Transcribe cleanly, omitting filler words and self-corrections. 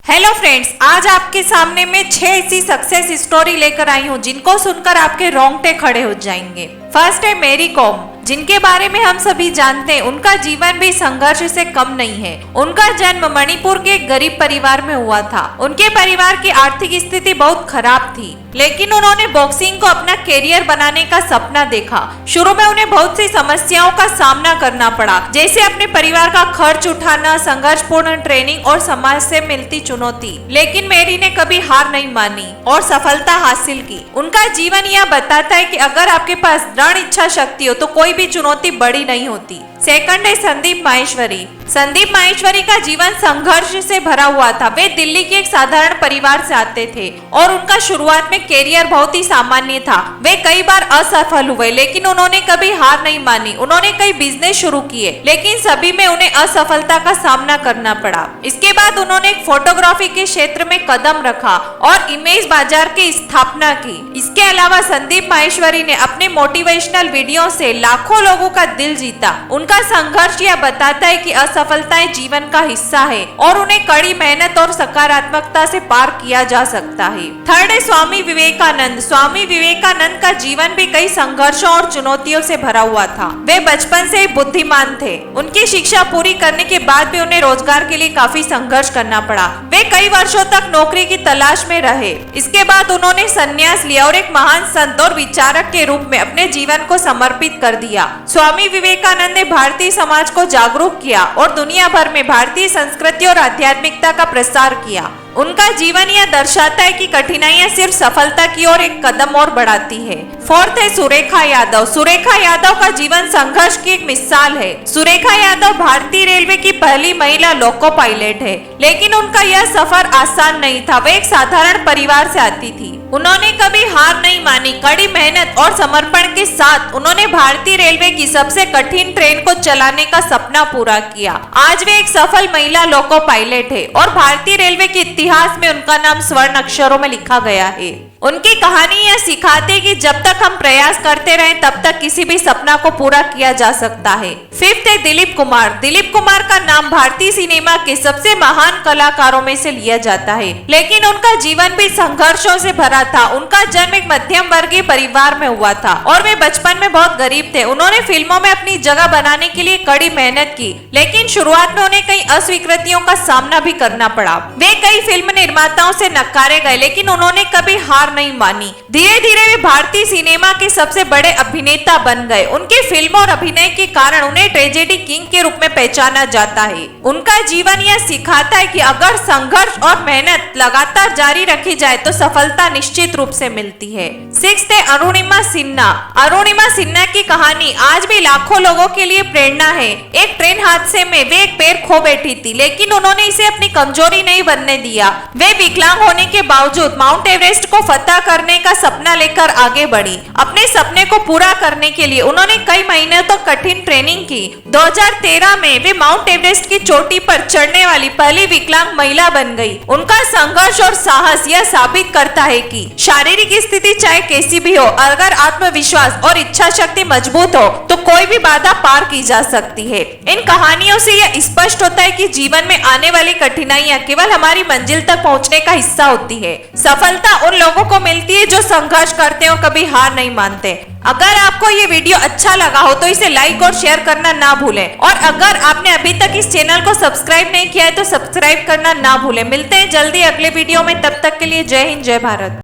Hello friends, आज आपके सामने मैं 6 ऐसी सक्सेस स्टोरी लेकर आई हूँ जिनको सुनकर आपके रोंगटे खड़े हो जाएंगे। फर्स्ट है मेरी कॉम, जिनके बारे में हम सभी जानते हैं। उनका जीवन भी संघर्ष से कम नहीं है। उनका जन्म मणिपुर के एक गरीब परिवार में हुआ था। उनके परिवार की आर्थिक स्थिति बहुत खराब थी, लेकिन उन्होंने बॉक्सिंग को अपना कैरियर बनाने का सपना देखा। शुरू में उन्हें बहुत सी समस्याओं का सामना करना पड़ा, जैसे अपने परिवार का खर्च उठाना, संघर्षपूर्ण ट्रेनिंग और समाज से मिलती चुनौती। लेकिन मेरी ने कभी हार नहीं मानी और सफलता हासिल की। उनका जीवन यह बताता है कि अगर आपके पास दृढ़ इच्छा शक्ति हो तो कोई भी चुनौती बड़ी नहीं होती। सेकंड है संदीप माहेश्वरी। संदीप माहेश्वरी का जीवन संघर्ष से भरा हुआ था। वे दिल्ली के एक साधारण परिवार से आते थे और उनका शुरुआत में कैरियर बहुत ही सामान्य था। वे कई बार असफल हुए, लेकिन उन्होंने कभी हार नहीं मानी। उन्होंने कई बिजनेस शुरू किए, लेकिन सभी में उन्हें असफलता का सामना करना पड़ा। इसके बाद उन्होंने एक फोटोग्राफी के क्षेत्र में कदम रखा और इमेज बाजार की स्थापना की। इसके अलावा संदीप माहेश्वरी ने अपने मोटिवेशनल वीडियो से लाखों लोगों का दिल जीता। उनका संघर्ष यह बताता है कि असफलताएं जीवन का हिस्सा है और उन्हें कड़ी मेहनत और सकारात्मकता से पार किया जा सकता है। थर्ड है स्वामी विवेकानंद। स्वामी विवेकानंद का जीवन भी कई संघर्षों और चुनौतियों से भरा हुआ था। वे बचपन से ही बुद्धिमान थे। उनकी शिक्षा पूरी करने के बाद भी उन्हें रोजगार के लिए काफी संघर्ष करना पड़ा। वे कई वर्षों तक नौकरी की तलाश में रहे। इसके बाद उन्होंने संन्यास लिया और एक महान संत और विचारक के रूप में अपने जीवन को समर्पित कर दिया। स्वामी विवेकानंद ने भारतीय समाज को जागरूक किया और दुनिया भर में भारतीय संस्कृति और आध्यात्मिकता का प्रसार किया। उनका जीवन यह दर्शाता है कि कठिनाइयां सिर्फ सफलता की ओर एक कदम और बढ़ाती है। फोर्थ है सुरेखा यादव। सुरेखा यादव का जीवन संघर्ष की एक मिसाल है। सुरेखा यादव भारतीय रेलवे की पहली महिला लोको पायलट है, लेकिन उनका यह सफर आसान नहीं था। वे एक साधारण परिवार से आती थी। उन्होंने कभी हार नहीं मानी। कड़ी मेहनत और समर्पण के साथ उन्होंने भारतीय रेलवे की सबसे कठिन ट्रेन को चलाने का सपना पूरा किया। आज वे एक सफल महिला लोको पायलट है और भारतीय रेलवे के इतिहास में उनका नाम स्वर्ण अक्षरों में लिखा गया है। उनकी कहानी यह सिखाती है कि जब तक हम प्रयास करते रहें तब तक किसी भी सपना को पूरा किया जा सकता है। फिफ्थ है दिलीप कुमार। दिलीप कुमार का नाम भारतीय सिनेमा के सबसे महान कलाकारों में से लिया जाता है, लेकिन उनका जीवन भी संघर्षों से भरा था। उनका जन्म एक मध्यम वर्गीय परिवार में हुआ था और वे बचपन में बहुत गरीब थे। उन्होंने फिल्मों में अपनी जगह बनाने के लिए कड़ी मेहनत की, लेकिन शुरुआत में उन्हें कई अस्वीकृतियों का सामना भी करना पड़ा। वे कई फिल्म निर्माताओं से नकारे गए, लेकिन उन्होंने कभी हार नहीं मानी। धीरे धीरे वे भारतीय सिनेमा के सबसे बड़े अभिनेता बन गए। उनकी फिल्मों और अभिनय के कारण उन्हें ट्रेजेडी किंग के रूप में पहचाना जाता है। उनका जीवन यह सिखाता है कि अगर संघर्ष और मेहनत लगातार जारी रखी जाए तो सफलता निश्चित रूप से मिलती है। सिक्स्थ है अरुणिमा सिन्हा। अरुणिमा सिन्हा की कहानी आज भी लाखों लोगों के लिए प्रेरणा है। एक ट्रेन हादसे में वे एक पैर खो बैठी थी, लेकिन उन्होंने इसे अपनी कमजोरी नहीं बनने दिया। वे विकलांग होने के बावजूद माउंट एवरेस्ट को फतह करने का सपना लेकर आगे बढ़ी। अपने सपने को पूरा करने के लिए उन्होंने कई महीने तक कठिन ट्रेनिंग की। 2013 में वे माउंट एवरेस्ट की चोटी पर चढ़ने वाली पहली विकलांग महिला बन गई। उनका संघर्ष और साहस यह साबित करता है कि शारीरिक स्थिति चाहे कैसी भी हो, अगर आत्मविश्वास और इच्छा शक्ति मजबूत हो तो कोई भी बाधा पार की जा सकती है। इन कहानियों से यह स्पष्ट होता है कि जीवन में आने वाली कठिनाइयां केवल हमारी मंजिल तक पहुंचने का हिस्सा होती है। सफलता उन लोगों को मिलती है जो संघर्ष करते हो, कभी हार नहीं मानते। अगर आपको ये वीडियो अच्छा लगा हो तो इसे लाइक और शेयर करना ना भूलें, और अगर आपने अभी तक इस चैनल को सब्सक्राइब नहीं किया है तो सब्सक्राइब करना ना भूलें। मिलते हैं जल्दी अगले वीडियो में, तब तक के लिए जय हिंद, जय भारत।